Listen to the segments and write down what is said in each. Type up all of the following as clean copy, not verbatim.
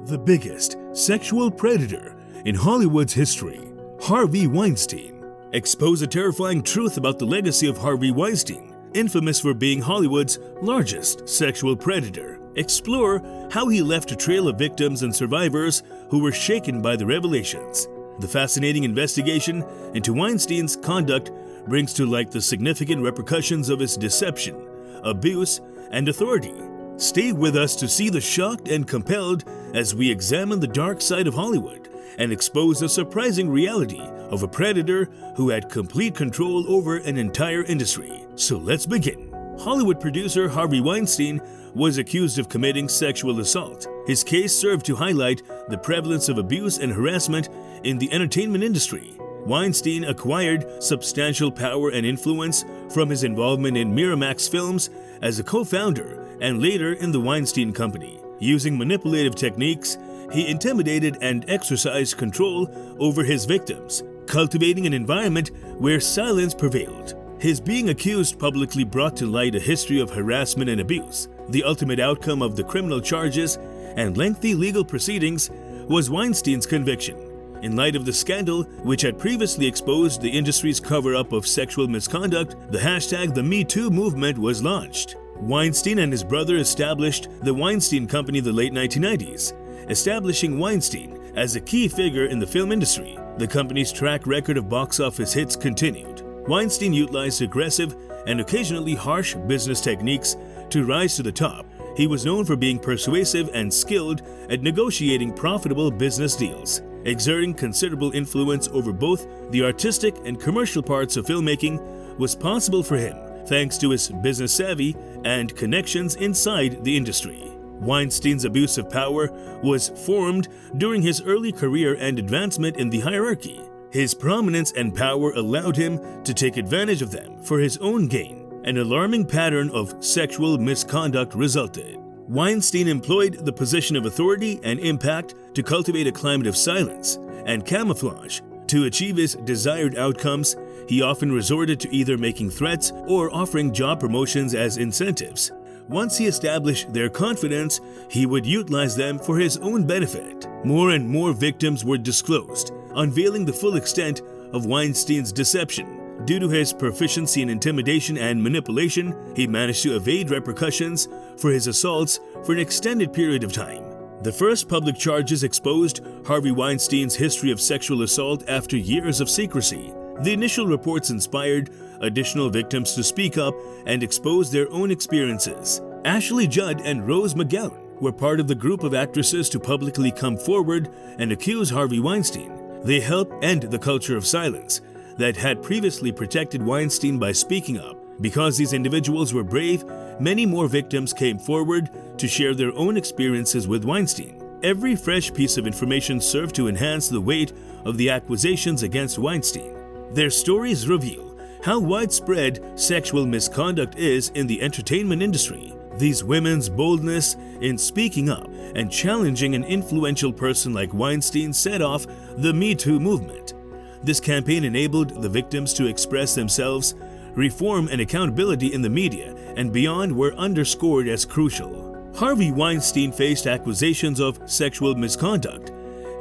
The biggest sexual predator in Hollywood's history, Harvey Weinstein. Expose a terrifying truth about the legacy of Harvey Weinstein, infamous for being Hollywood's largest sexual predator. Explore how he left a trail of victims and survivors who were shaken by the revelations. The fascinating investigation into Weinstein's conduct brings to light the significant repercussions of his deception, abuse, and authority. Stay with us to see the shocked and compelled as we examine the dark side of Hollywood and expose the surprising reality of a predator who had complete control over an entire industry. So let's begin. Hollywood producer Harvey Weinstein was accused of committing sexual assault. His case served to highlight the prevalence of abuse and harassment in the entertainment industry. Weinstein acquired substantial power and influence from his involvement in Miramax Films as a co-founder and later in the Weinstein Company. Using manipulative techniques, he intimidated and exercised control over his victims, cultivating an environment where silence prevailed. His being accused publicly brought to light a history of harassment and abuse. The ultimate outcome of the criminal charges and lengthy legal proceedings was Weinstein's conviction. In light of the scandal, which had previously exposed the industry's cover-up of sexual misconduct, the hashtag the Me Too movement was launched. Weinstein and his brother established the Weinstein Company in the late 1990s, establishing Weinstein as a key figure in the film industry. The company's track record of box office hits continued. Weinstein utilized aggressive and occasionally harsh business techniques to rise to the top. He was known for being persuasive and skilled at negotiating profitable business deals, exerting considerable influence over both the artistic and commercial parts of filmmaking was possible for him thanks to his business savvy and connections inside the industry. Weinstein's abuse of power was formed during his early career and advancement in the hierarchy. His prominence and power allowed him to take advantage of them for his own gain. An alarming pattern of sexual misconduct resulted. Weinstein employed the position of authority and impact to cultivate a climate of silence and camouflage. To achieve his desired outcomes, he often resorted to either making threats or offering job promotions as incentives. Once he established their confidence, he would utilize them for his own benefit. More and more victims were disclosed, unveiling the full extent of Weinstein's deception. Due to his proficiency in intimidation and manipulation, he managed to evade repercussions for his assaults for an extended period of time. The first public charges exposed Harvey Weinstein's history of sexual assault after years of secrecy. The initial reports inspired additional victims to speak up and expose their own experiences. Ashley Judd and Rose McGowan were part of the group of actresses to publicly come forward and accuse Harvey Weinstein. They helped end the culture of silence that had previously protected Weinstein by speaking up. Because these individuals were brave, many more victims came forward to share their own experiences with Weinstein. Every fresh piece of information served to enhance the weight of the accusations against Weinstein. Their stories reveal how widespread sexual misconduct is in the entertainment industry. These women's boldness in speaking up and challenging an influential person like Weinstein set off the Me Too movement. This campaign enabled the victims to express themselves. Reform and accountability in the media and beyond were underscored as crucial. Harvey Weinstein faced accusations of sexual misconduct.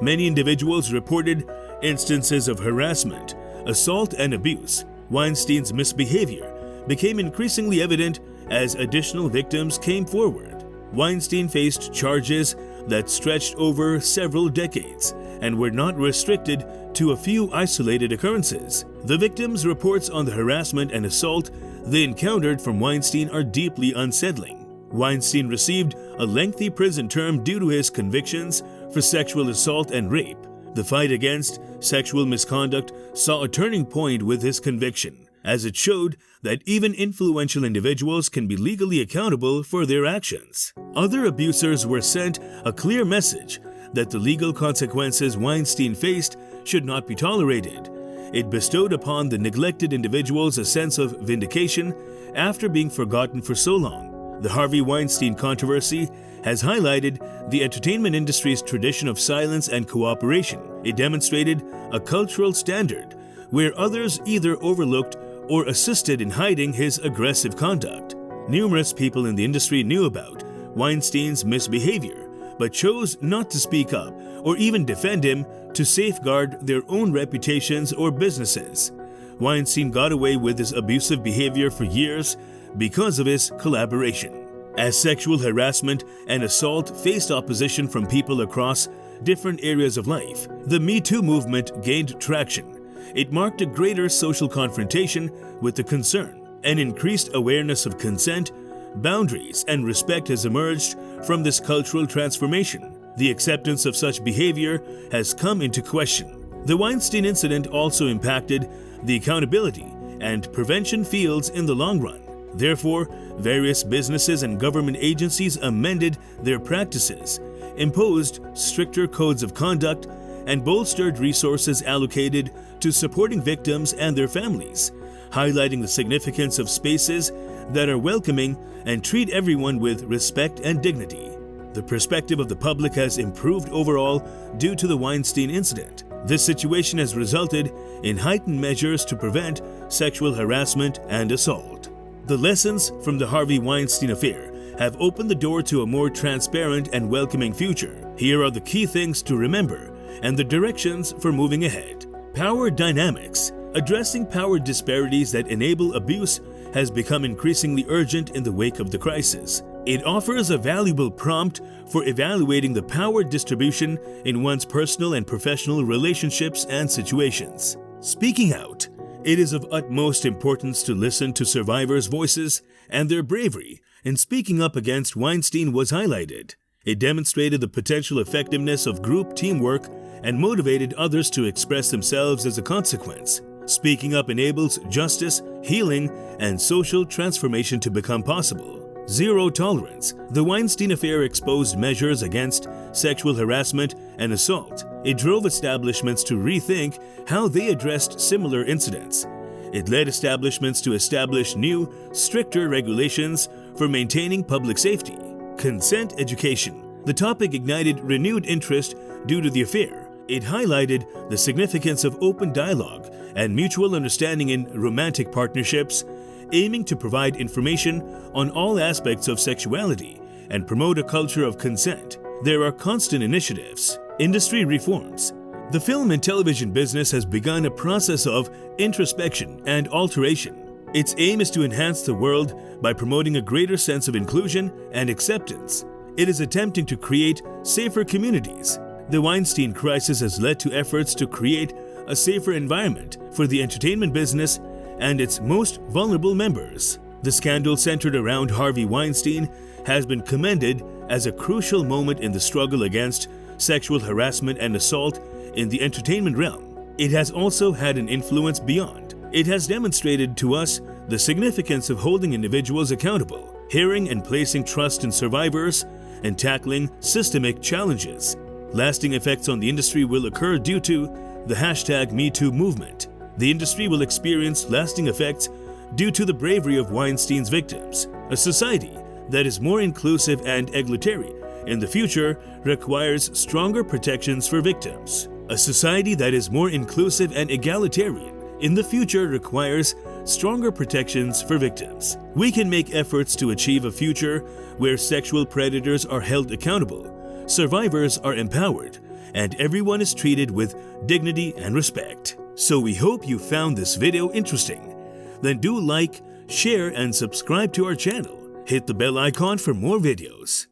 Many individuals reported instances of harassment, assault, and abuse. Weinstein's misbehavior became increasingly evident as additional victims came forward. Weinstein faced charges that stretched over several decades and were not restricted to a few isolated occurrences. The victims' reports on the harassment and assault they encountered from Weinstein are deeply unsettling. Weinstein received a lengthy prison term due to his convictions for sexual assault and rape. The fight against sexual misconduct saw a turning point with his conviction, as it showed that even influential individuals can be legally accountable for their actions. Other abusers were sent a clear message that the legal consequences Weinstein faced should not be tolerated. It bestowed upon the neglected individuals a sense of vindication after being forgotten for so long. The Harvey Weinstein controversy has highlighted the entertainment industry's tradition of silence and cooperation. It demonstrated a cultural standard where others either overlooked or assisted in hiding his aggressive conduct. Numerous people in the industry knew about Weinstein's misbehavior, but chose not to speak up or even defend him to safeguard their own reputations or businesses. Weinstein got away with his abusive behavior for years because of his collaboration. As sexual harassment and assault faced opposition from people across different areas of life, the Me Too movement gained traction. It marked a greater social confrontation with the concern. An increased awareness of consent, boundaries, and respect has emerged from this cultural transformation. The acceptance of such behavior has come into question. The Weinstein incident also impacted the accountability and prevention fields in the long run. Therefore, various businesses and government agencies amended their practices, imposed stricter codes of conduct, and bolstered resources allocated to supporting victims and their families, highlighting the significance of spaces that are welcoming and treat everyone with respect and dignity. The perspective of the public has improved overall due to the Weinstein incident. This situation has resulted in heightened measures to prevent sexual harassment and assault. The lessons from the Harvey Weinstein affair have opened the door to a more transparent and welcoming future. Here are the key things to remember and the directions for moving ahead. Power dynamics. Addressing power disparities that enable abuse has become increasingly urgent in the wake of the crisis. It offers a valuable prompt for evaluating the power distribution in one's personal and professional relationships and situations. Speaking out. It is of utmost importance to listen to survivors' voices, and their bravery in speaking up against Weinstein was highlighted. It demonstrated the potential effectiveness of group teamwork and motivated others to express themselves as a consequence. Speaking up enables justice, healing, and social transformation to become possible. Zero tolerance. The Weinstein affair exposed measures against sexual harassment and assault. It drove establishments to rethink how they addressed similar incidents. It led establishments to establish new, stricter regulations for maintaining public safety. Consent education. The topic ignited renewed interest due to the affair. It highlighted the significance of open dialogue and mutual understanding in romantic partnerships, aiming to provide information on all aspects of sexuality and promote a culture of consent. There are constant initiatives. Industry reforms. The film and television business has begun a process of introspection and alteration. Its aim is to enhance the world by promoting a greater sense of inclusion and acceptance. It is attempting to create safer communities. The Weinstein crisis has led to efforts to create a safer environment for the entertainment business and its most vulnerable members. The scandal centered around Harvey Weinstein has been commended as a crucial moment in the struggle against sexual harassment and assault in the entertainment realm. It has also had an influence beyond. It has demonstrated to us the significance of holding individuals accountable, hearing and placing trust in survivors, and tackling systemic challenges. Lasting effects on the industry will occur due to the #MeToo movement. The industry will experience lasting effects due to the bravery of Weinstein's victims. A society that is more inclusive and egalitarian in the future requires stronger protections for victims. A society that is more inclusive and egalitarian in the future requires stronger protections for victims. We can make efforts to achieve a future where sexual predators are held accountable, survivors are empowered, and everyone is treated with dignity and respect. So we hope you found this video interesting. Then do like, share, and subscribe to our channel. Hit the bell icon for more videos.